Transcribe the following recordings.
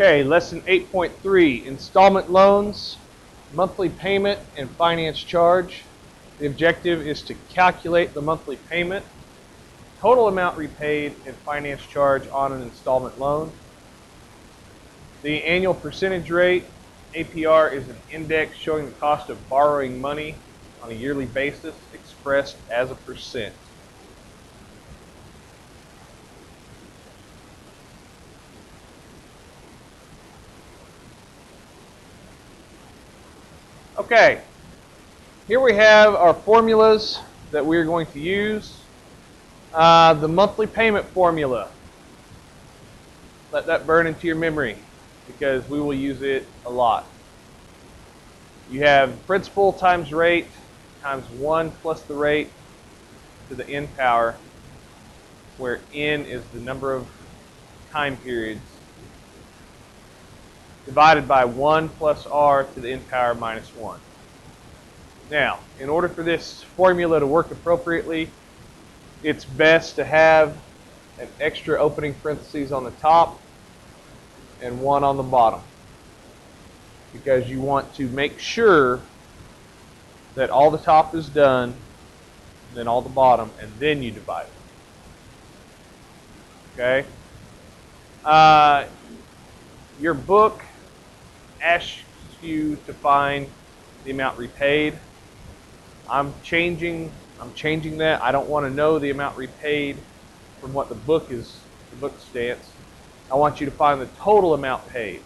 Okay, lesson 8.3, installment loans, monthly payment, and finance charge. The objective is to calculate the monthly payment, total amount repaid, and finance charge on an installment loan. The annual percentage rate, APR, is an index showing the cost of borrowing money on a yearly basis expressed as a percent. Okay, here we have our formulas that we're going to use. The monthly payment formula. Let that burn into your memory because we will use it a lot. You have principal times rate times 1 plus the rate to the n power, where n is the number of time periods, divided by 1 plus r to the n power minus 1. Now, in order for this formula to work appropriately, it's best to have an extra opening parentheses on the top and one on the bottom, because you want to make sure that all the top is done, then all the bottom, and then you divide it. Okay? Your book asks you to find the amount repaid. I'm changing that. I don't want to know the amount repaid from what the book stance. I want you to find the total amount paid.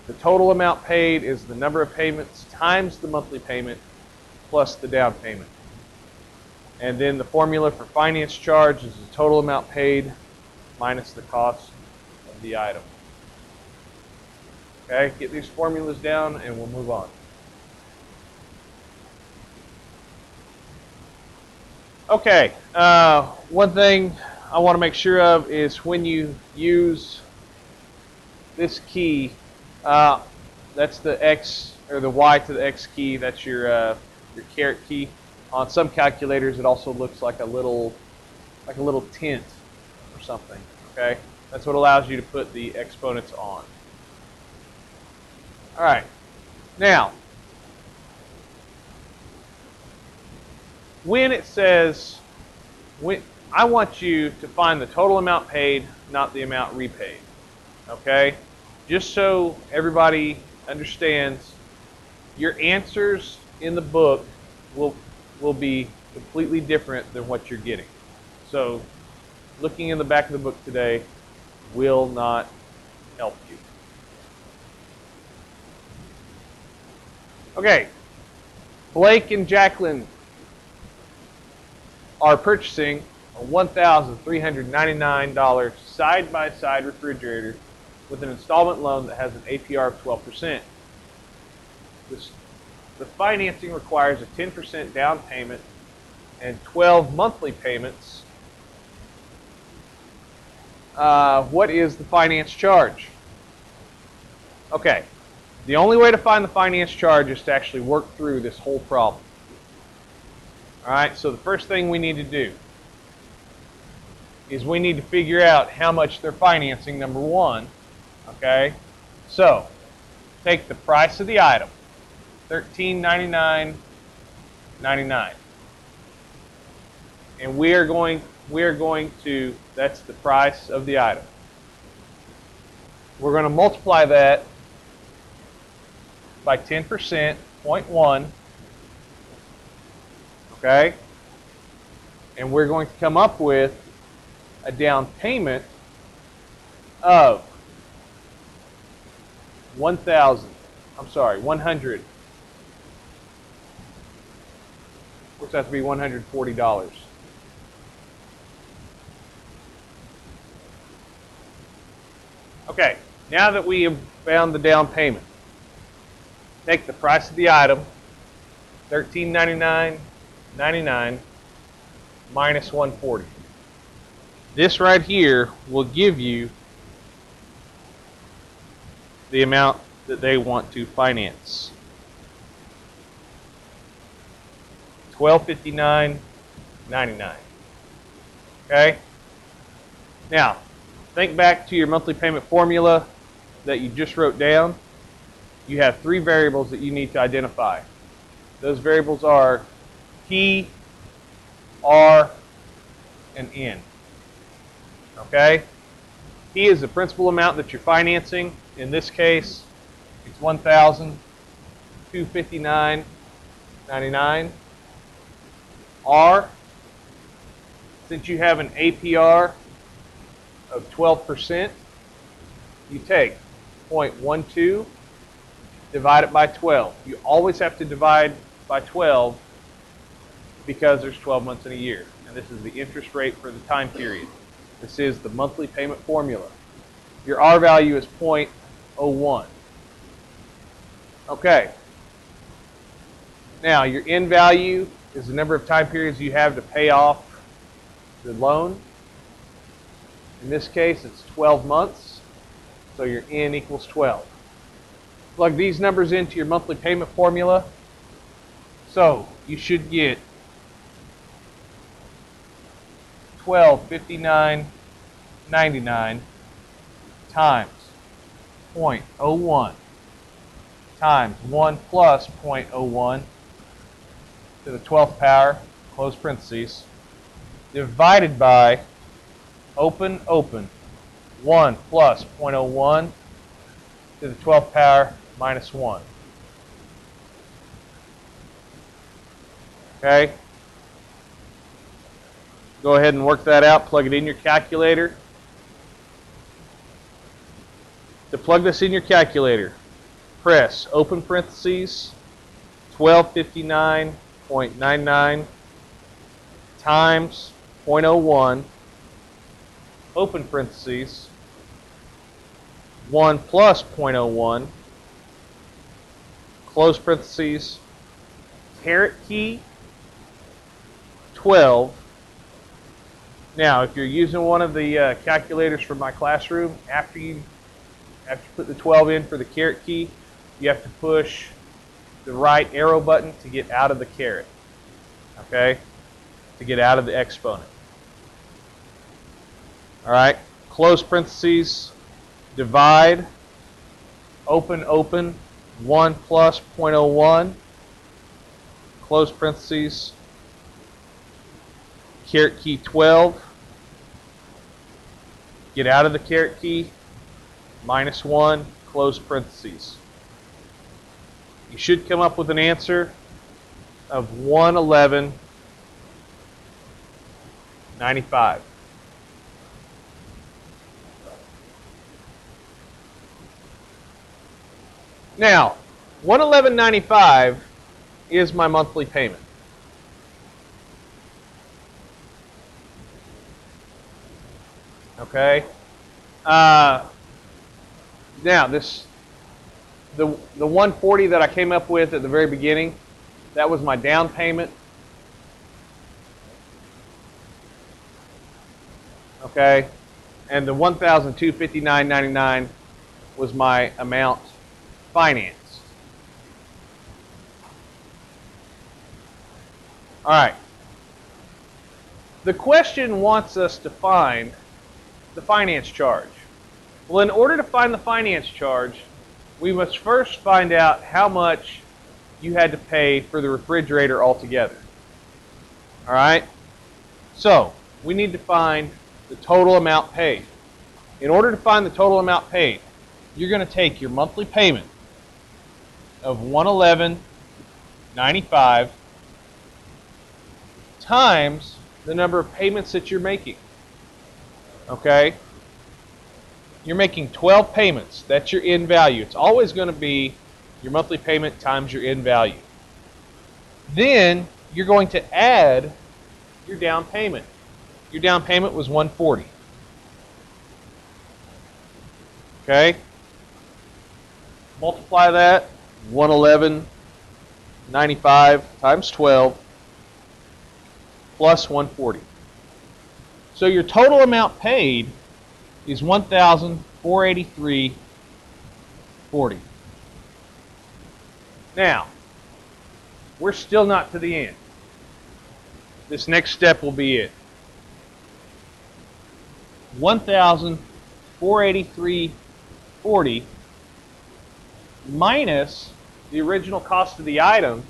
The total amount paid is the number of payments times the monthly payment plus the down payment. And then the formula for finance charge is the total amount paid minus the cost of the item. Okay, get these formulas down and we'll move on. Okay, one thing I want to make sure of is when you use this key, that's the X or the Y to the X key, that's your caret key. On some calculators it also looks like a little tint or something. Okay, that's what allows you to put the exponents on. Alright, now when it says, I want you to find the total amount paid, not the amount repaid. Okay? Just so everybody understands, your answers in the book will be completely different than what you're getting. So, looking in the back of the book today will not help you. Okay. Blake and Jacqueline are purchasing a $1,399 side-by-side refrigerator with an installment loan that has an APR of 12%. The financing requires a 10% down payment and 12 monthly payments. What is the finance charge? Okay, the only way to find the finance charge is to actually work through this whole problem. Alright, so the first thing we need to do is we need to figure out how much they're financing, number one. Okay, so take the price of the item, $13.99.99, and we are going to, that's the price of the item. We're going to multiply that by 10%, 0.1. Okay, and we're going to come up with a down payment of 100, which has to be $140. Okay, now that we have found the down payment, take the price of the item, $13.99.99 minus 140. This right here will give you the amount that they want to finance. $1259.99. Okay? Now, think back to your monthly payment formula. that you just wrote down, you have three variables that you need to identify. Those variables are P, R, and N. Okay? P is the principal amount that you're financing. In this case, it's $1,259.99. R, since you have an APR of 12%, you take 0.12, divide it by 12. You always have to divide by 12 because there's 12 months in a year. And this is the interest rate for the time period. This is the monthly payment formula. Your R value is 0.01. Okay. Now, your N value is the number of time periods you have to pay off the loan. In this case, it's 12 months, so your N equals 12. Plug these numbers into your monthly payment formula. So you should get $1,259.99 times 0.01 times 1 plus 0.01 to the 12th power, close parentheses, divided by open 1 plus 0.01 to the 12th power minus 1. Okay? Go ahead and work that out. Plug it in your calculator. To plug this in your calculator, press open parentheses 1259.99 times 0.01, open parentheses 1 plus 0.01, close parentheses, caret key 12. Now, if you're using one of the calculators from my classroom, after you put the 12 in for the caret key, you have to push the right arrow button to get out of the caret, okay? To get out of the exponent. All right, close parentheses, divide, open, 1 plus 0.01, close parentheses, caret key 12, get out of the caret key, minus 1, close parentheses. You should come up with an answer of 111.95. Now, $111.95 is my monthly payment. Okay. Now the 140 that I came up with at the very beginning, that was my down payment. Okay, and the $1,259.99 was my amount financed. All right. The question wants us to find the finance charge. Well, in order to find the finance charge, we must first find out how much you had to pay for the refrigerator altogether. All right? So, we need to find the total amount paid. In order to find the total amount paid, you're going to take your monthly payment of $111.95 times the number of payments that you're making. Okay? You're making 12 payments. That's your end value. It's always going to be your monthly payment times your end value. Then you're going to add your down payment. Your down payment was $140. Okay? Multiply that, $111.95 times 12 plus $140. So your total amount paid is $1,483.40. Now, we're still not to the end. This next step will be it. $1,483.40 minus the original cost of the item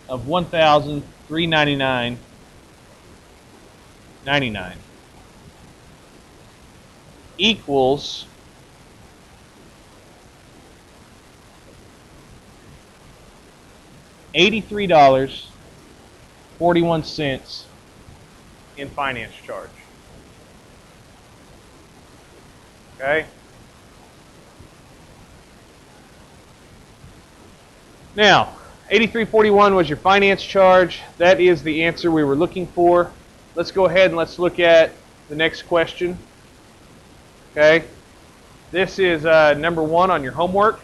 of $1,399.99 equals $83.41 in finance charge. Okay? Now, $83.41 was your finance charge. That is the answer we were looking for. Let's go ahead and let's look at the next question. Okay? This is number 1 on your homework.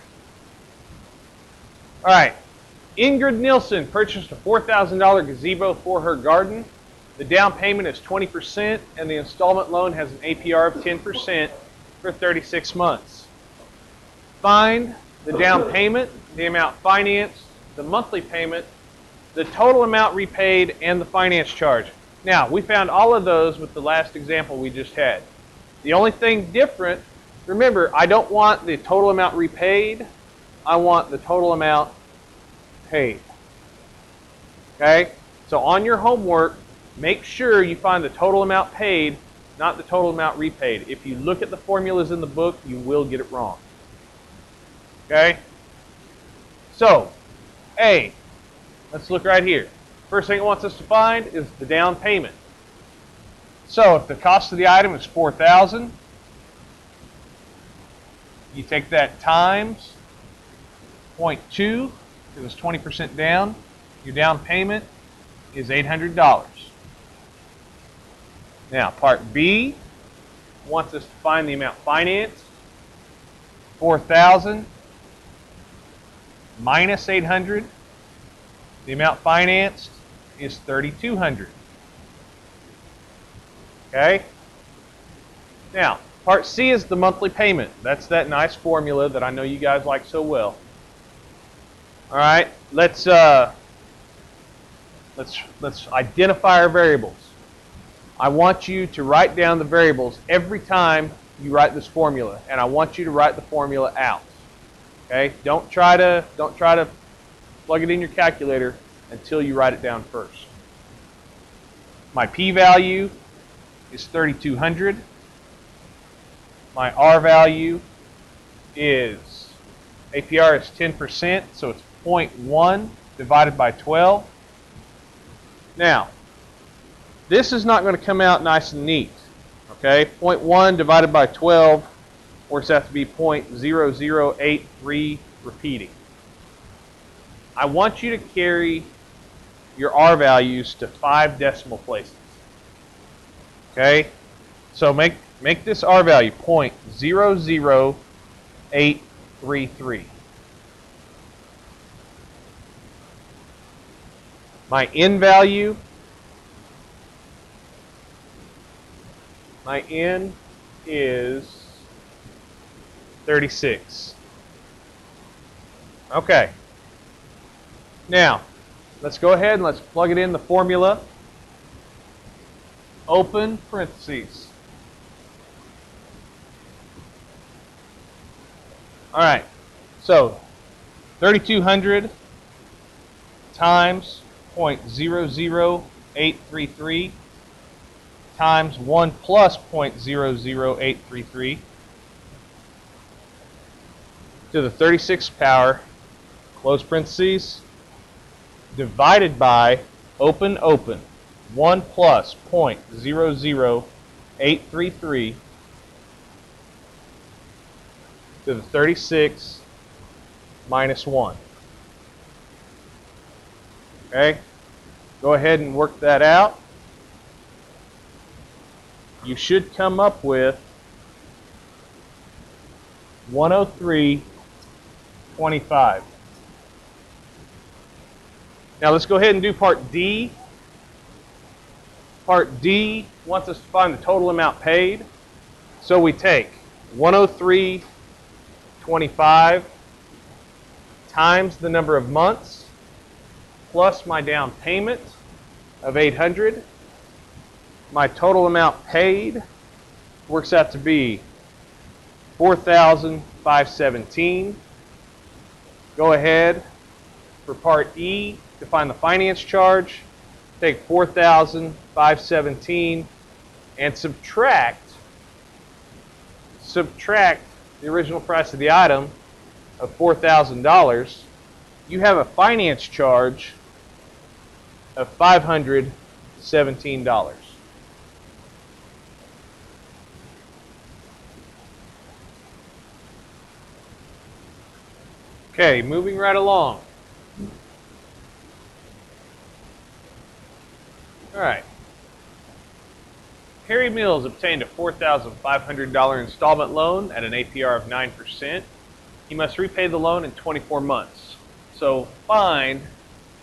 All right. Ingrid Nielsen purchased a $4,000 gazebo for her garden. The down payment is 20% and the installment loan has an APR of 10% for 36 months. Find the down payment, the amount financed, the monthly payment, the total amount repaid, and the finance charge. Now, we found all of those with the last example we just had. The only thing different, remember, I don't want the total amount repaid, I want the total amount paid. Okay? So on your homework, make sure you find the total amount paid, not the total amount repaid. If you look at the formulas in the book, you will get it wrong. Okay? So, A, let's look right here. First thing it wants us to find is the down payment. So, if the cost of the item is $4,000, you take that times 0.2, because it's 20% down. Your down payment is $800. Now, part B wants us to find the amount financed. 4,000 minus 800. The amount financed is 3,200. Okay? Now, part C is the monthly payment. That's that nice formula that I know you guys like so well. All right, let's identify our variables. I want you to write down the variables every time you write this formula, and I want you to write the formula out. Okay? Don't try to plug it in your calculator until you write it down first. My p-value is 3,200. My r value is APR is 10%, so it's 0.1 divided by 12. Now, this is not going to come out nice and neat. Okay, 0.1 divided by 12 works out to be 0.0083 repeating. I want you to carry your R values to 5 decimal places. Okay, so make this R value 0.00833. My N value, my N is 36. Okay. Now, let's go ahead and let's plug it in the formula. Open parentheses. All right. So, 3,200 times 0.00833 times 1 plus 0.00833 to the 36th power, close parentheses, divided by, open, 1 plus 0.00833 to the 36 minus 1. Okay, go ahead and work that out. You should come up with 103.25. Now let's go ahead and do part D. Part D wants us to find the total amount paid. So we take 103.25 times the number of months plus my down payment of 800. My total amount paid works out to be $4,517. go ahead for Part E to find the finance charge. Take $4,517 and subtract the original price of the item of $4,000. You have a finance charge of $517. Okay, moving right along. All right. Harry Mills obtained a $4,500 installment loan at an APR of 9%. He must repay the loan in 24 months. So find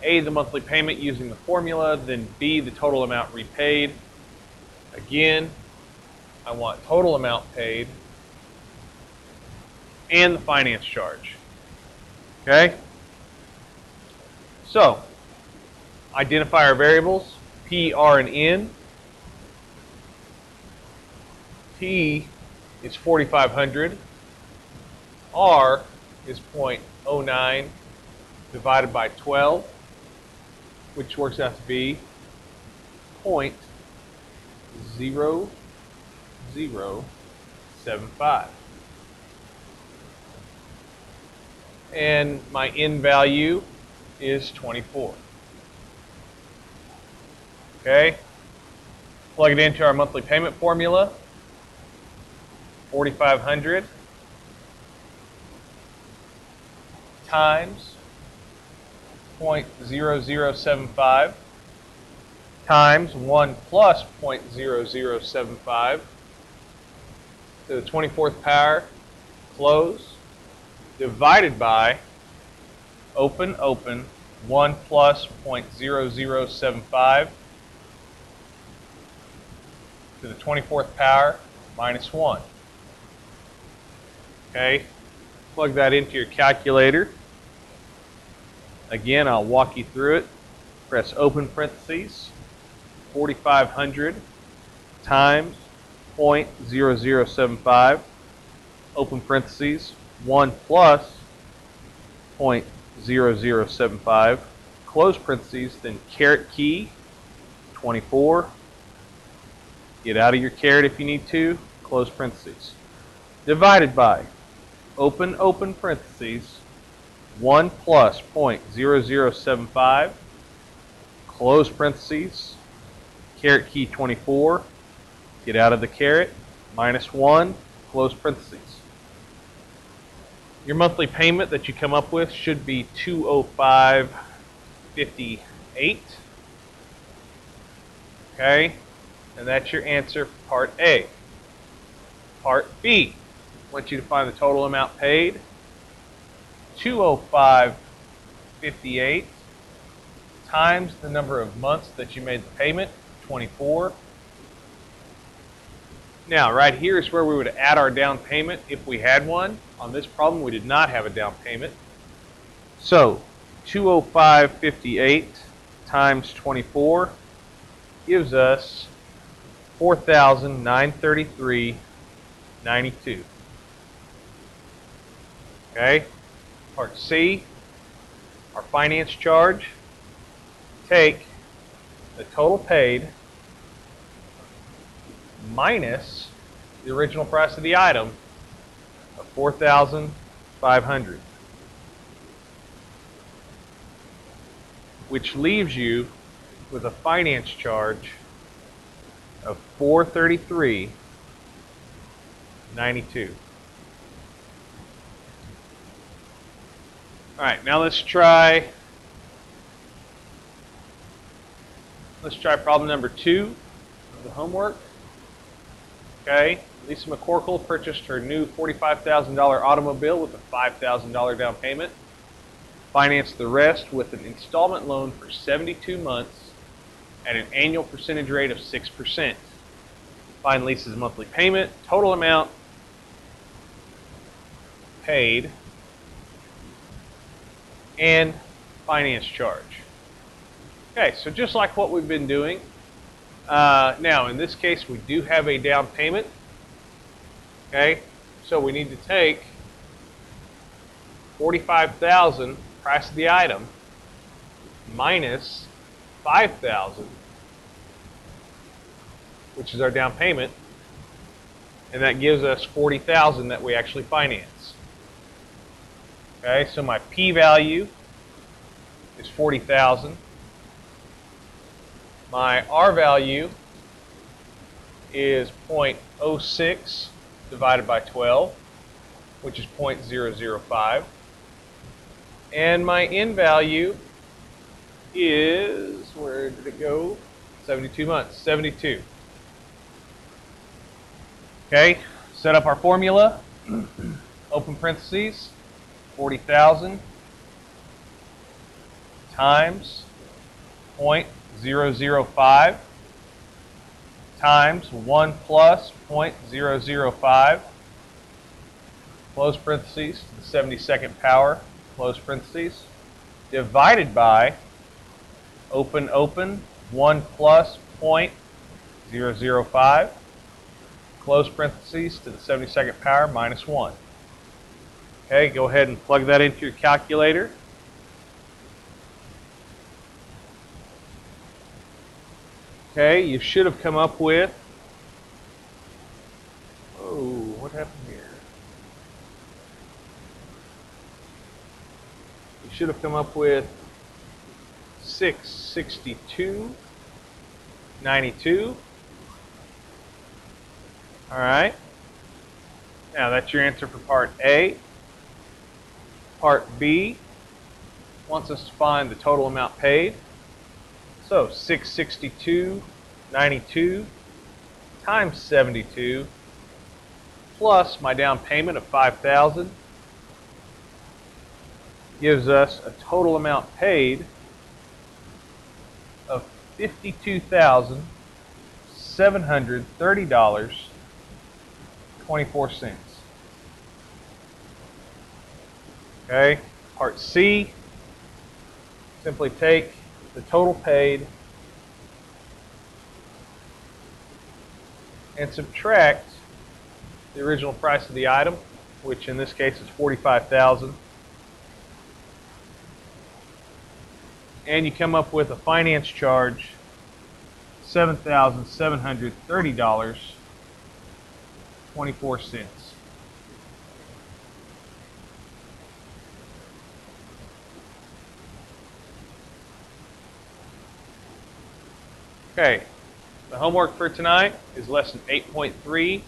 A, the monthly payment using the formula, then B, the total amount repaid. Again, I want total amount paid and the finance charge. Okay? So, identify our variables, P, R, and N. P is 4,500. R is 0.09 divided by 12, which works out to be 0.0075. And my N value is 24. Okay? Plug it into our monthly payment formula. 4,500 times 0.0075 times 1 plus 0.0075 to the 24th power, close, divided by open, 1 plus 0.0075 to the 24th power minus 1. Okay, plug that into your calculator. Again, I'll walk you through it. Press open parentheses, 4,500 times 0.0075, open parentheses, 1 plus 0.0075, close parentheses, then caret key, 24. Get out of your caret if you need to, close parentheses. Divided by open parentheses, 1 plus 0.0075, close parentheses, caret key 24, get out of the caret, minus 1, close parentheses. Your monthly payment that you come up with should be $205.58. Okay, and that's your answer for Part A. Part B, I want you to find the total amount paid. $205.58 times the number of months that you made the payment, 24. Now, right here is where we would add our down payment if we had one. On this problem, we did not have a down payment. So, 205.58 times 24 gives us $4,933.92. Okay? Part C, our finance charge. Take the total paid minus the original price of the item of $4,500, which leaves you with a finance charge of $433.92. All right, now let's try problem number 2 of the homework. Okay, Lisa McCorkle purchased her new $45,000 automobile with a $5,000 down payment. Financed the rest with an installment loan for 72 months at an annual percentage rate of 6%. Find Lisa's monthly payment, total amount paid, and finance charge. Okay, so just like what we've been doing, now in this case we do have a down payment. Okay, so we need to take $45,000 price of the item minus $5,000, which is our down payment, and that gives us $40,000 that we actually finance. Okay, so my p-value is 40,000. My R value is 0.06 divided by 12, which is 0.005. And my N value is, where did it go? 72 months, 72. Okay, set up our formula. Open parentheses, 40,000 times 0.005 times 1 plus 0.005, close parentheses, to the 72nd power, close parentheses, divided by, open, 1 plus 0.005, close parentheses, to the 72nd power, minus 1. Okay, go ahead and plug that into your calculator. Okay, you should have come up with, oh, what happened here? You should have come up with 662.92. All right. Now that's your answer for part A. Part B wants us to find the total amount paid. So 662.92 times 72 plus my down payment of 5,000 gives us a total amount paid of $52,730.24. Okay, part C, simply take the total paid and subtract the original price of the item, which in this case is $45,000, and you come up with a finance charge $7,730.24. Okay, the homework for tonight is lesson 8.3,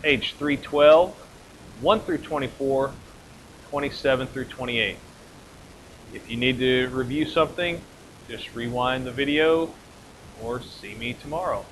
page 312, 1 through 24, 27 through 28. If you need to review something, just rewind the video or see me tomorrow.